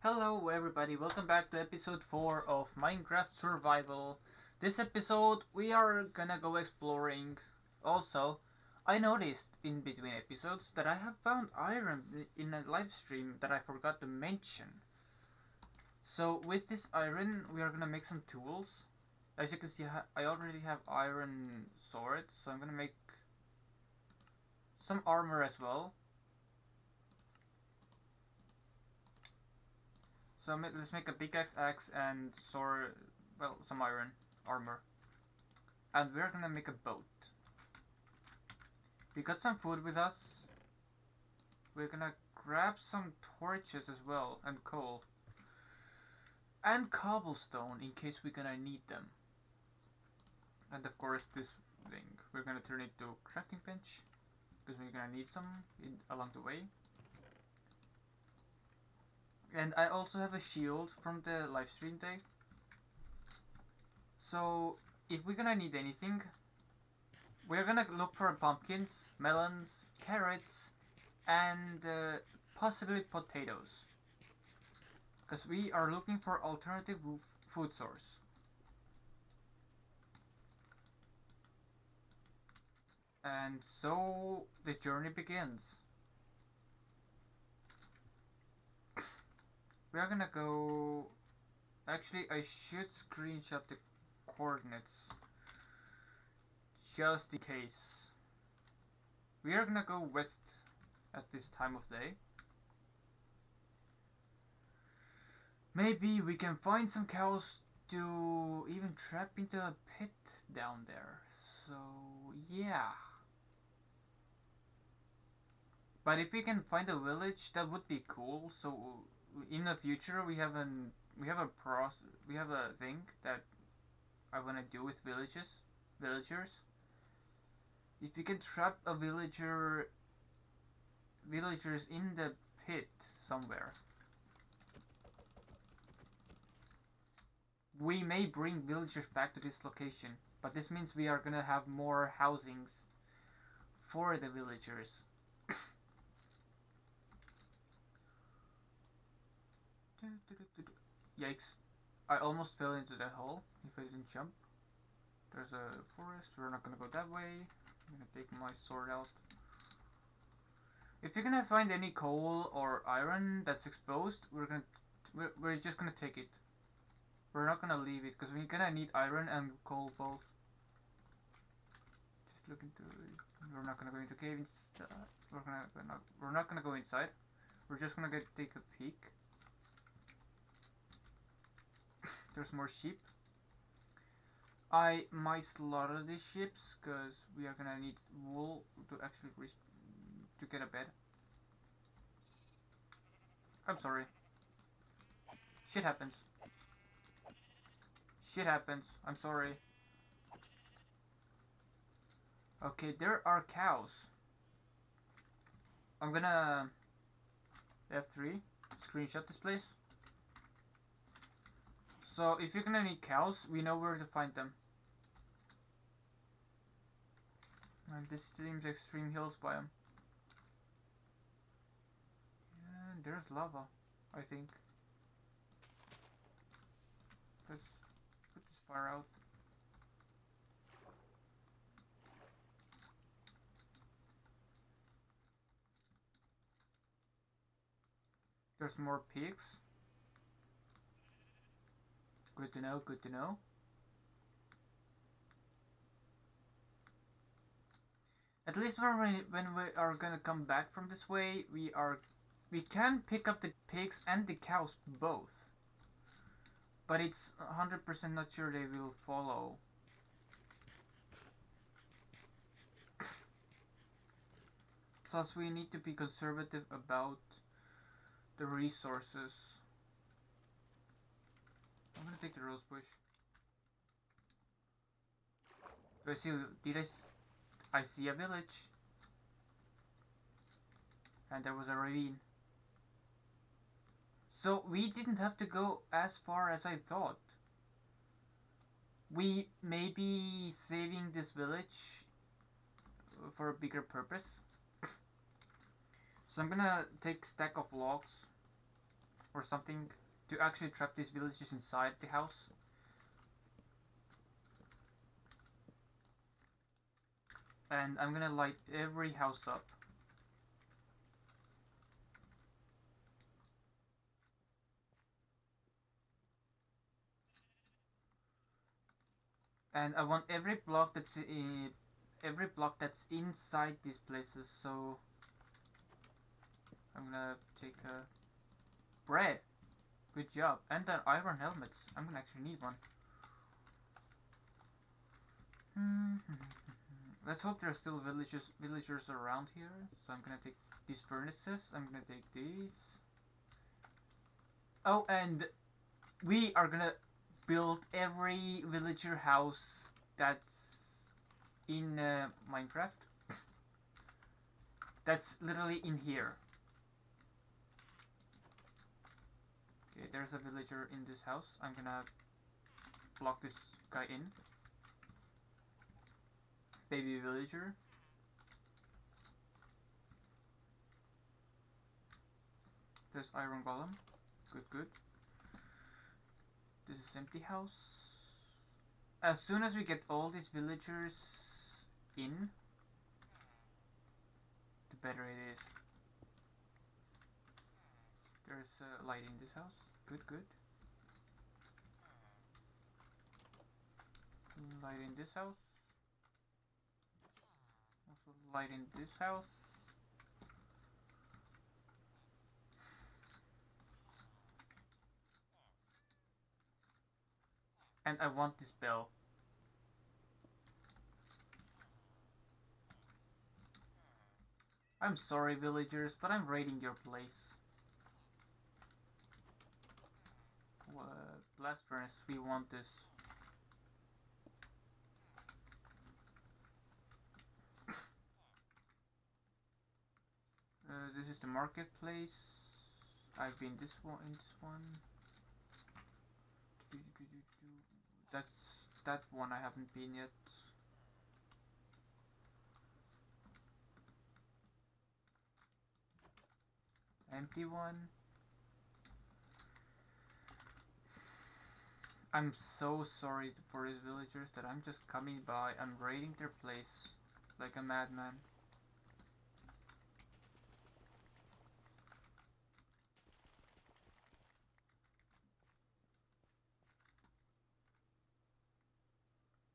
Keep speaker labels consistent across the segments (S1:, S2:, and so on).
S1: Hello everybody, welcome back to episode 4 of Minecraft Survival. This episode we are gonna go exploring. Also, I noticed in between episodes that I have found iron in a live stream that I forgot to mention. So with this iron we are gonna make some tools. As you can see, I already have iron sword, so I'm gonna make some armor as well. So let's make a pickaxe, axe, and sword. Well, some iron armor, and we're gonna make a boat. We got some food with us. We're gonna grab some torches as well, and coal, and cobblestone in case we're gonna need them. And of course, this thing we're gonna turn it to crafting bench because we're gonna need some along the way. And I also have a shield from the livestream day. So if we're gonna need anything, we're gonna look for pumpkins, melons, carrots, and possibly potatoes. Because we are looking for alternative food source. And so the journey begins. We are gonna go... Actually, I should screenshot the coordinates. Just in case. We are gonna go west at this time of day. Maybe we can find some cows to even trap into a pit down there. So, yeah. But if we can find a village, that would be cool. So in the future we have a thing that I wanna do with villagers. If we can trap a villagers in the pit somewhere, we may bring villagers back to this location. But this means we are gonna have more housings for the villagers. Yikes. I almost fell into that hole if I didn't jump. There's a forest. We're not gonna go that way. I'm gonna take my sword out. If you're gonna find any coal or iron that's exposed, we're just gonna take it. We're not gonna leave it because we're gonna need iron and coal both. Just look into it. We're not gonna go into caves. We're not gonna go inside. We're just gonna take a peek. There's more sheep. I might slaughter these sheep because we are gonna need wool to actually to get a bed. I'm sorry. Shit happens. Shit happens. I'm sorry. Okay, there are cows. I'm gonna F3 screenshot this place. So if you're gonna need cows, we know where to find them. And this seems extreme hills biome. And there's lava, I think. Let's put this fire out. There's more pigs. Good to know, good to know. At least when we are gonna come back from this way, we can pick up the pigs and the cows both. But it's 100% not sure they will follow. Plus we need to be conservative about the resources. I'm gonna take the rose bush. Do I see? I see a village. And there was a ravine. So we didn't have to go as far as I thought. We may be saving this village for a bigger purpose. So I'm gonna take a stack of logs. or something to actually trap these villagers inside the house. And I'm gonna light every house up. And I want every block that's inside these places. So I'm gonna take a bread. Good job. And the iron helmets. I'm gonna actually need one. Let's hope there's still villagers around here. So I'm gonna take these furnaces. I'm gonna take these. Oh, and we are gonna build every villager house that's in Minecraft. That's literally in here. Okay, there's a villager in this house. I'm gonna block this guy in. Baby villager. There's iron golem. Good, good. This is empty house. As soon as we get all these villagers in, the better it is. There's light in this house. Good, good. Light in this house. Also light in this house. And I want this bell. I'm sorry, villagers, but I'm raiding your place. Blast furnace, we want this. This is the marketplace. I've been this one in this one. That's that one I haven't been yet. Empty one. I'm so sorry for these villagers that I'm just coming by. I'm raiding their place like a madman.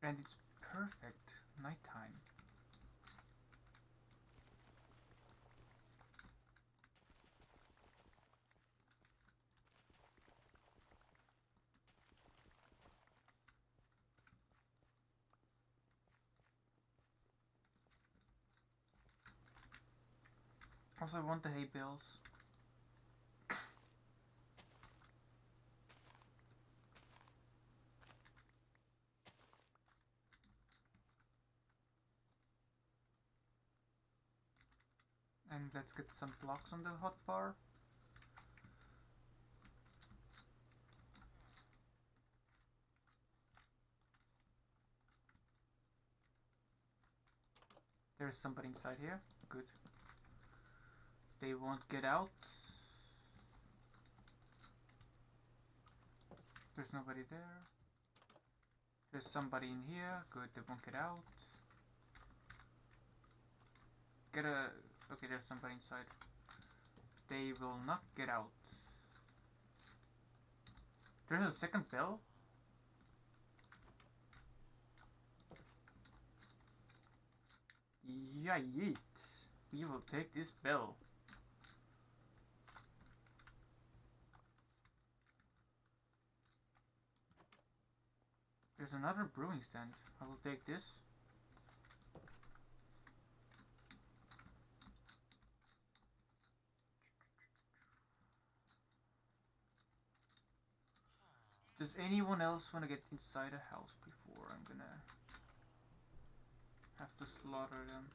S1: And it's perfect nighttime. Also, I want the hay bales. And let's get some blocks on the hotbar. There's somebody inside here. Good. They won't get out. There's nobody there. There's somebody in here. Good, they won't get out. Okay, there's somebody inside. They will not get out. There's a second bell. Yeah, yeet. We will take this bell. There's another brewing stand. I will take this. Does anyone else want to get inside a house before I'm gonna have to slaughter them?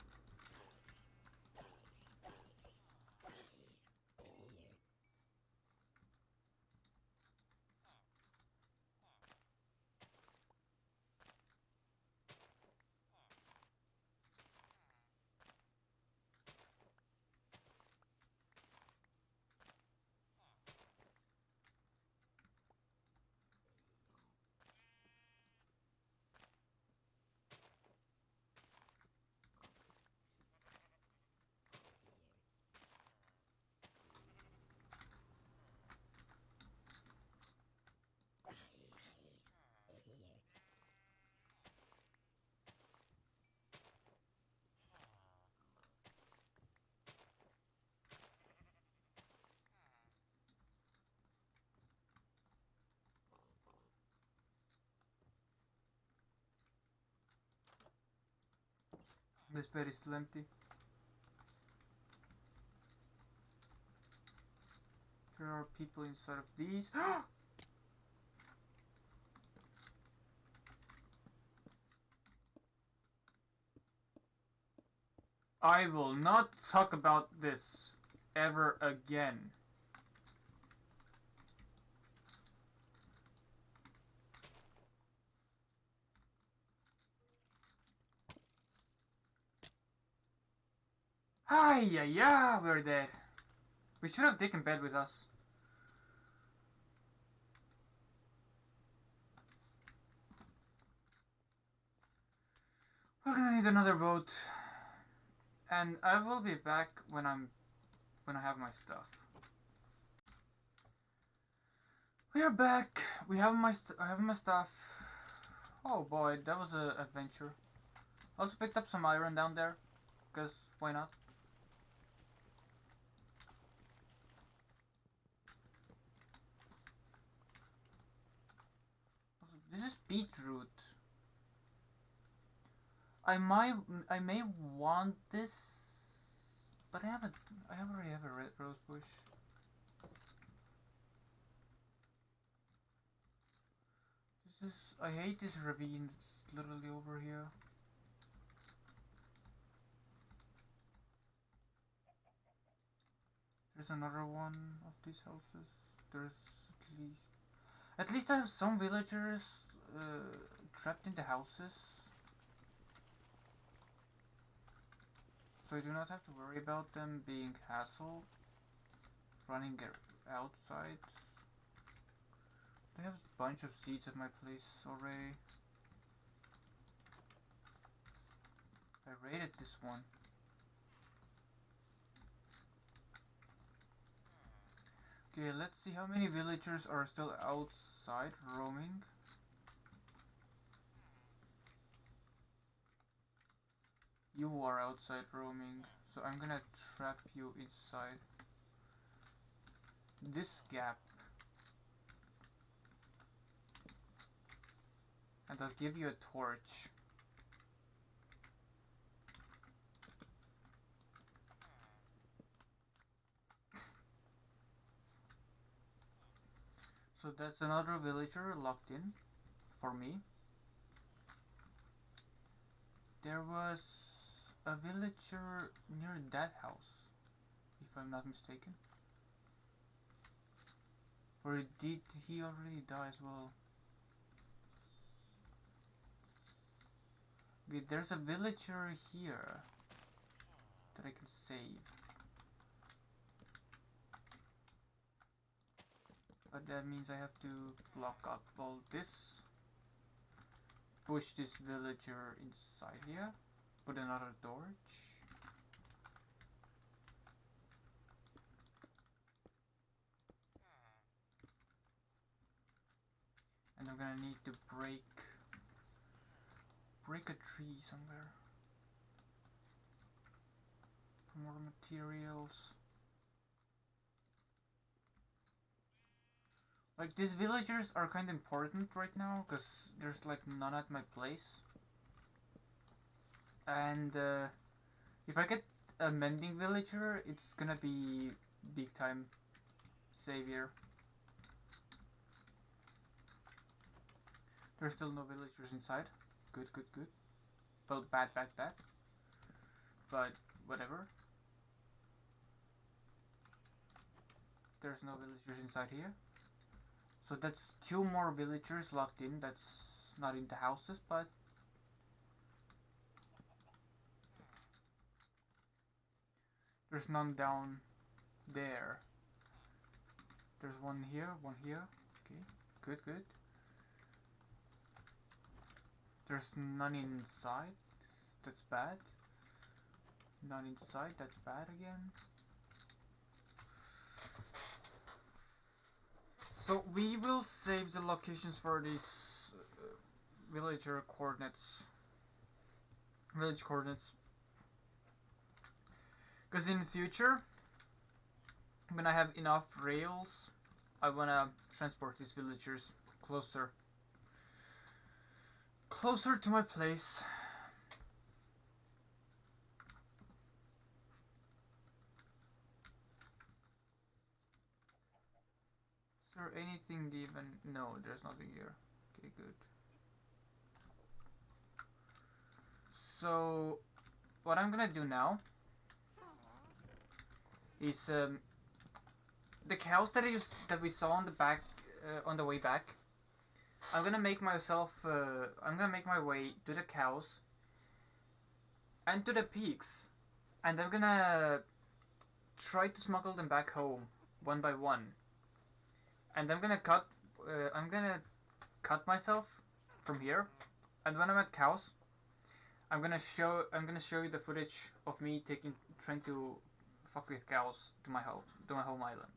S1: This bed is still empty. There are people inside of these. I will not talk about this ever again. Hi, yeah, we're dead. We should have taken bed with us. We're gonna need another boat. And I will be back when I have my stuff. We are back. I have my stuff. Oh boy, that was an adventure. Also picked up some iron down there, cause why not? Also, this is beetroot. I may want this, but I already have a red rose bush. I hate this ravine. It's literally over here. There's another one of these houses. There's at least I have some villagers trapped in the houses. So I do not have to worry about them being hassled, running outside. I have a bunch of seeds at my place already. I raided this one. Okay, let's see how many villagers are still outside roaming. You are outside roaming, so I'm gonna trap you inside this gap. And I'll give you a torch. So that's another villager locked in for me. There was a villager near that house, if I'm not mistaken. Or did he already die as well? Okay, there's a villager here that I can save. But that means I have to block up all this. Push this villager inside here. Put another torch. And I'm gonna need to break a tree somewhere for more materials. Like, these villagers are kind of important right now because there's like none at my place. And if I get a mending villager, it's gonna be big time savior. There's still no villagers inside. Good, good, good. Well, bad, bad, bad. But whatever. There's no villagers inside here. So that's 2 more villagers locked in. That's not in the houses, but there's none down there. There's one here, one here. Okay, good, good. There's none inside. That's bad. None inside. That's bad again. So we will save the locations for these villager coordinates. Village coordinates. Because in the future, when I have enough rails, I wanna transport these villagers closer to my place. there anything even? No, there's nothing here. Okay, good. So, what I'm gonna do now is the cows that we saw on the back on the way back. I'm gonna make myself. I'm gonna make my way to the cows and to the pigs, and I'm gonna try to smuggle them back home one by one. And I'm gonna cut. I'm gonna cut myself from here, and when I'm at cows, I'm gonna show. I'm gonna show you the footage of me trying to fuck with cows to my home island.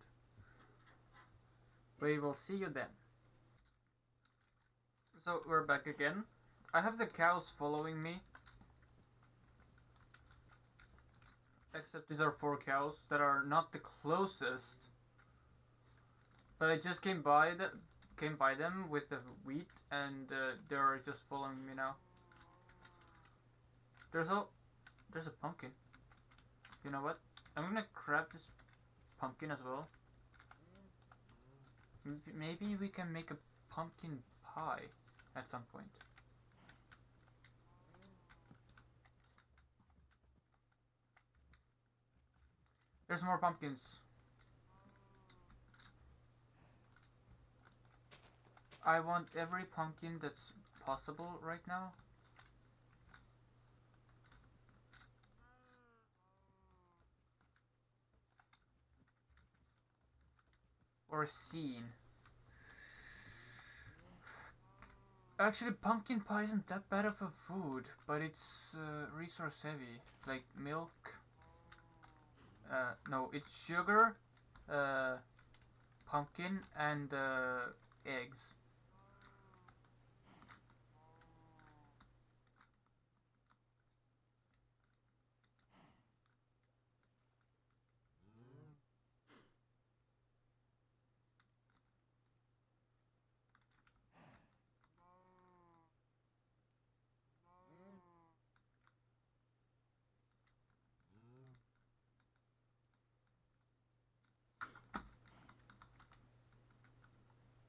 S1: We will see you then. So we're back again. I have the cows following me. Except these are 4 cows that are not the closest. But I just came by them with the wheat, and they're just following me now. There's a pumpkin. You know what? I'm gonna grab this pumpkin as well. Maybe we can make a pumpkin pie at some point. There's more pumpkins. I want every pumpkin that's possible right now. Or seen. Actually, pumpkin pie isn't that bad of a food, but it's resource heavy. Like milk. No, it's sugar, pumpkin, and eggs.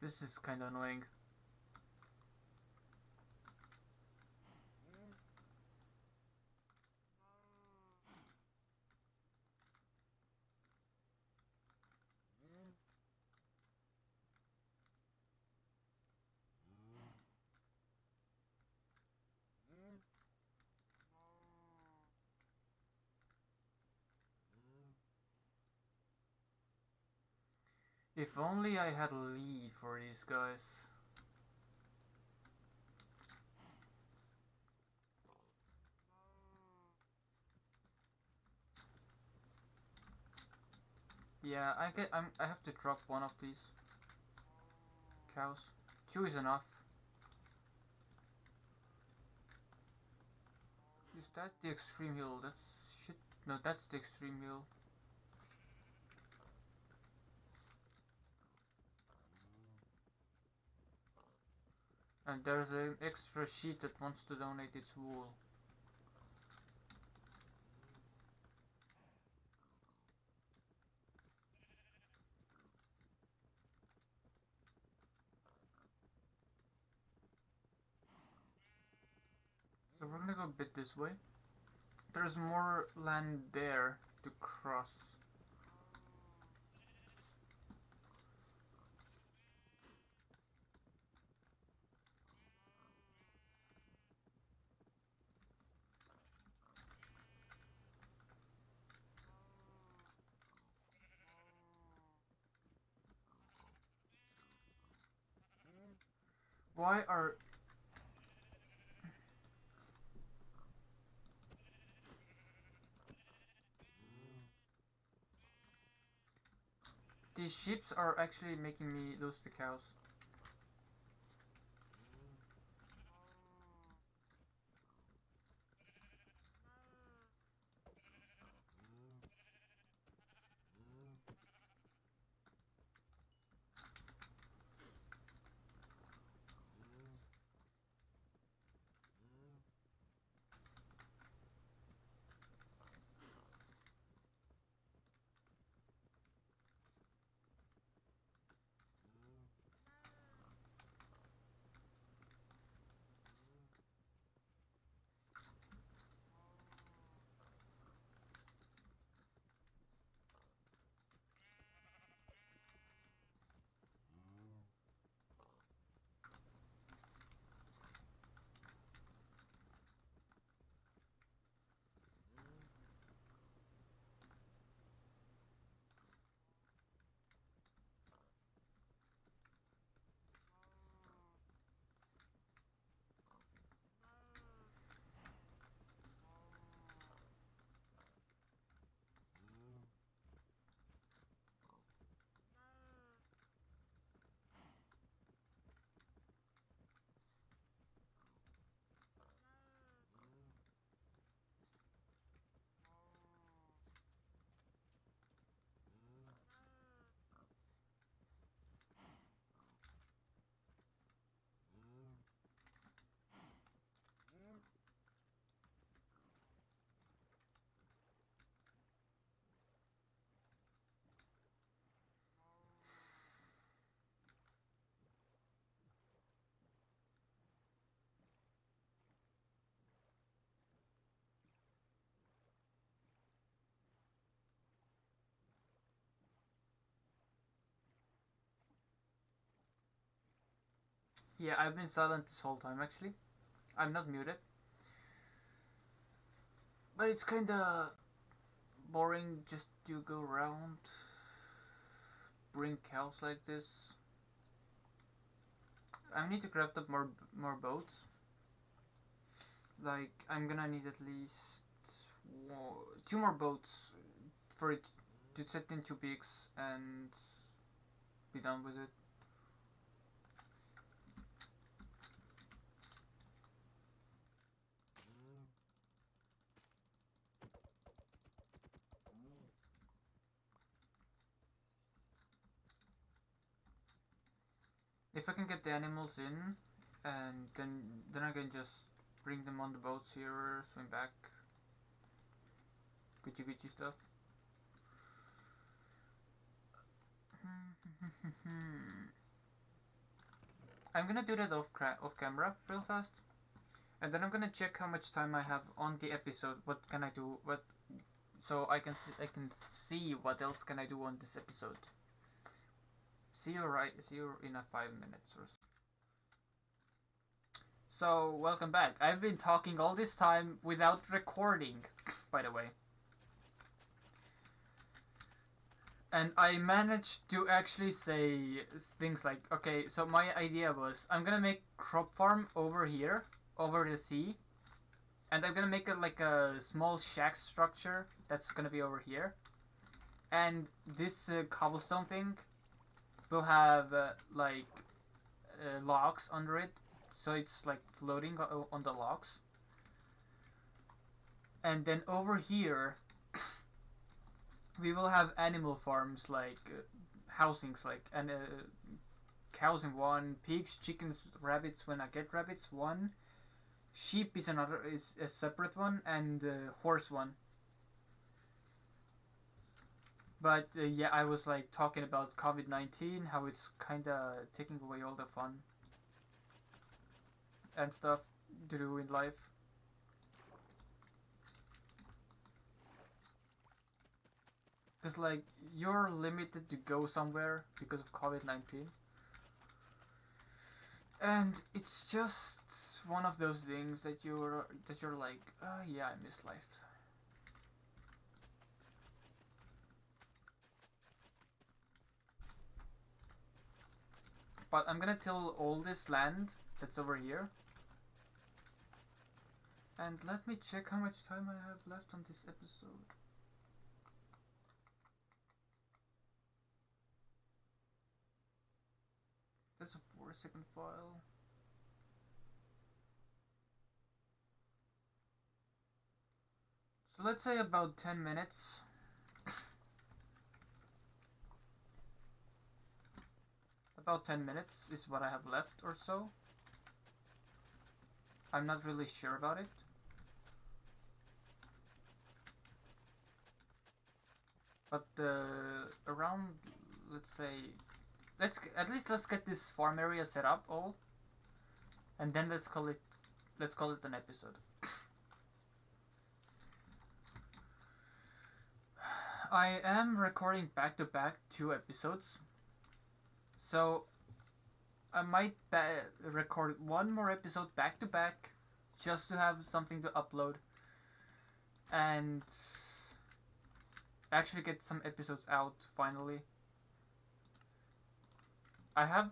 S1: This is kind of annoying. If only I had a lead for these guys. Yeah, I have to drop one of these cows. 2 is enough. Is that the extreme hill? That's shit. No, that's the extreme hill. And there's an extra sheep that wants to donate its wool. So we're gonna go a bit this way. There's more land there to cross. Why are... These sheep are actually making me lose the cows. Yeah, I've been silent this whole time actually. I'm not muted. But it's kinda boring just to go around, bring cows like this. I need to craft up more boats. Like, I'm gonna need at least two more boats for it to set in two peaks and be done with it. If I can get the animals in, and then I can just bring them on the boats here, swim back, Gucci Gucci stuff. I'm gonna do that off camera real fast, and then I'm gonna check how much time I have on the episode. What can I do? What so I can see what else can I do on this episode. See you in a 5 minutes or so. So welcome back. I've been talking all this time without recording, by the way. And I managed to actually say things like, okay, so my idea was I'm gonna make crop farm over here, over the sea, and I'm gonna make it like a small shack structure that's gonna be over here, and this cobblestone thing will have logs under it, so it's like floating on the logs. And then over here, we will have animal farms like housings, like and cows in one, pigs, chickens, rabbits. When I get rabbits, one, sheep is a separate one, and horse one. But yeah, I was like talking about COVID-19, how it's kind of taking away all the fun and stuff to do in life. Because like you're limited to go somewhere because of COVID-19, and it's just one of those things that you're like, oh yeah, I miss life. But I'm gonna till all this land that's over here. And let me check how much time I have left on this episode. That's a 4-second file. So let's say about 10 minutes. About 10 minutes is what I have left or so. I'm not really sure about it. But around, let's say, let's get this farm area set up all, and then let's call it an episode. I am recording back to back 2 episodes, so I might record one more episode back to back, just to have something to upload, and actually get some episodes out finally. I have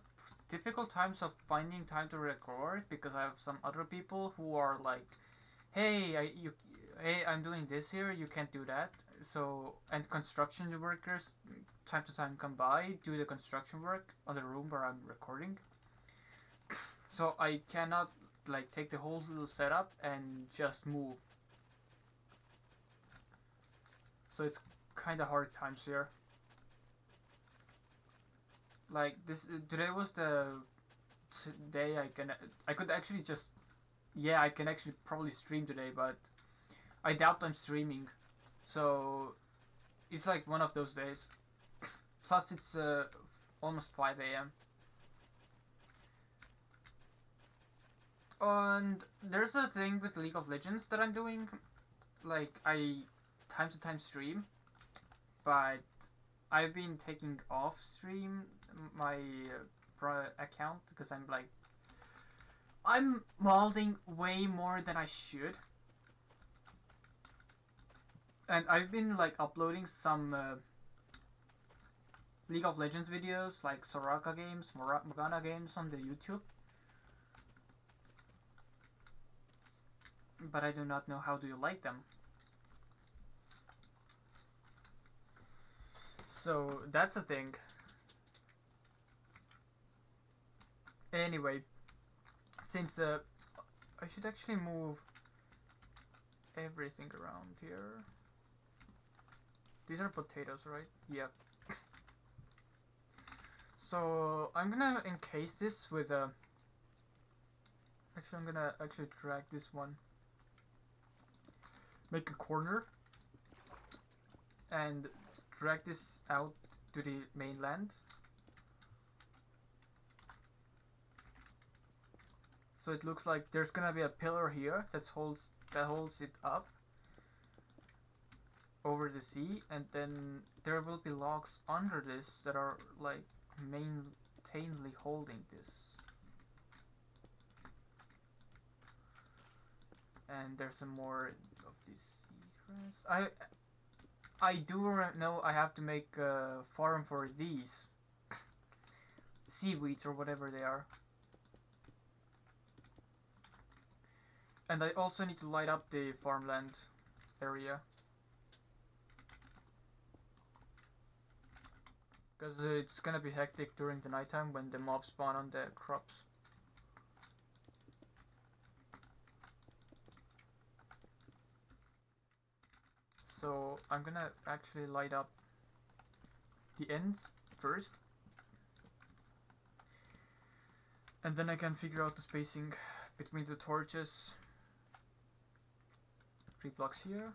S1: difficult times of finding time to record because I have some other people who are like, hey, I'm doing this here, you can't do that. So, and construction workers time to time come by, do the construction work on the room where I'm recording. So I cannot like take the whole little setup and just move. So it's kind of hard times here. Like this today was the day I could actually just I can actually probably stream today, but I doubt I'm streaming. So it's like one of those days. Plus it's almost 5 a.m. And there's a thing with League of Legends that I'm doing. Like I time to time stream, but I've been taking off stream my account because I'm like I'm molding way more than I should. And I've been like uploading some League of Legends videos, like Soraka games, Morgana games on the YouTube. But I do not know how do you like them. So that's a thing. Anyway, since I should actually move everything around here. These are potatoes, right? Yep. So I'm gonna encase this with a. Actually, I'm gonna drag this one. Make a corner. And drag this out to the mainland. So it looks like there's gonna be a pillar here that holds it up over the sea, and then there will be logs under this that are like maintainly holding this. And there's some more of this seagrass. I do know I have to make a farm for these seaweeds or whatever they are. And I also need to light up the farmland area. Because it's gonna be hectic during the nighttime when the mobs spawn on the crops. So I'm gonna actually light up the ends first. And then I can figure out the spacing between the torches. 3 blocks here.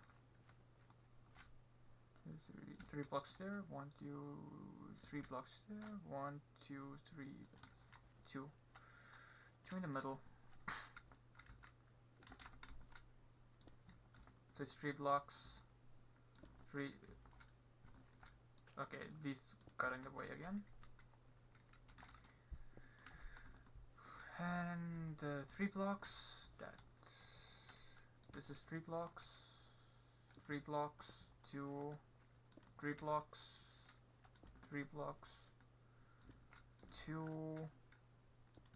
S1: 3 blocks there. 1, 2, 3 blocks there. 1, 2, 3, 2. 2 in the middle. So it's 3 blocks. 3. Okay, these got in the way again. And 3 blocks. This is 3 blocks. 3 blocks. 2. 3 blocks. 3 blocks. 2.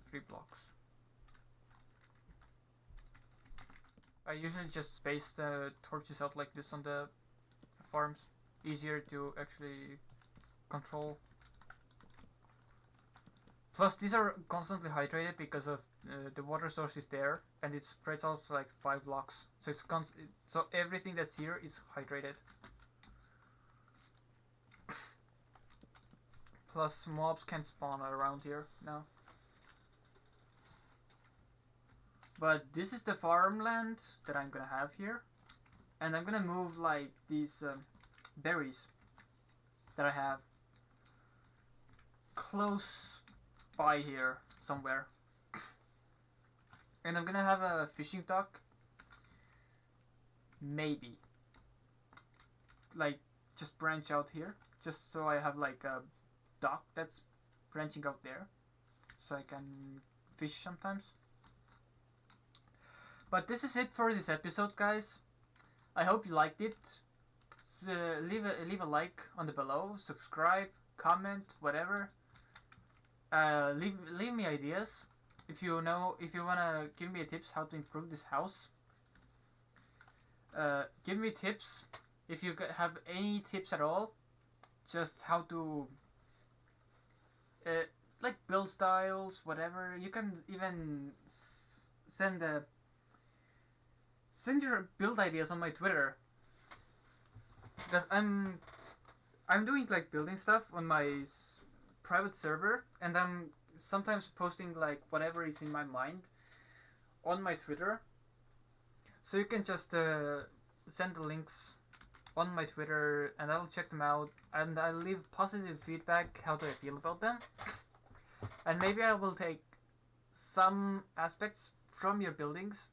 S1: 3 blocks. I usually just space the torches out like this on the farms. Easier to actually control. Plus these are constantly hydrated because of the water source is there, and it spreads out like 5 blocks. So it's so everything that's here is hydrated. Plus mobs can spawn around here now. But this is the farmland that I'm gonna have here. And I'm gonna move like these berries that I have close by here somewhere. And I'm gonna have a fishing dock. Maybe. Like just branch out here. Just so I have like a dock that's branching out there. So I can fish sometimes. But this is it for this episode, guys. I hope you liked it. So leave a like on the below, subscribe, comment, whatever. Leave me ideas. If you wanna give me tips how to improve this house. Give me tips if you have any tips at all. Just how to like build styles, whatever. You can even send your build ideas on my Twitter, because I'm doing like building stuff on my private server, and I'm sometimes posting like whatever is in my mind on my Twitter. So you can just send the links on my Twitter, and I'll check them out, and I'll leave positive feedback how do I feel about them, and maybe I will take some aspects from your buildings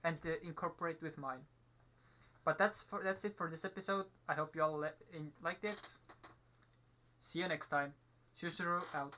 S1: and incorporate with mine. But that's it for this episode. I hope you all liked it. See you next time. Shusuru out.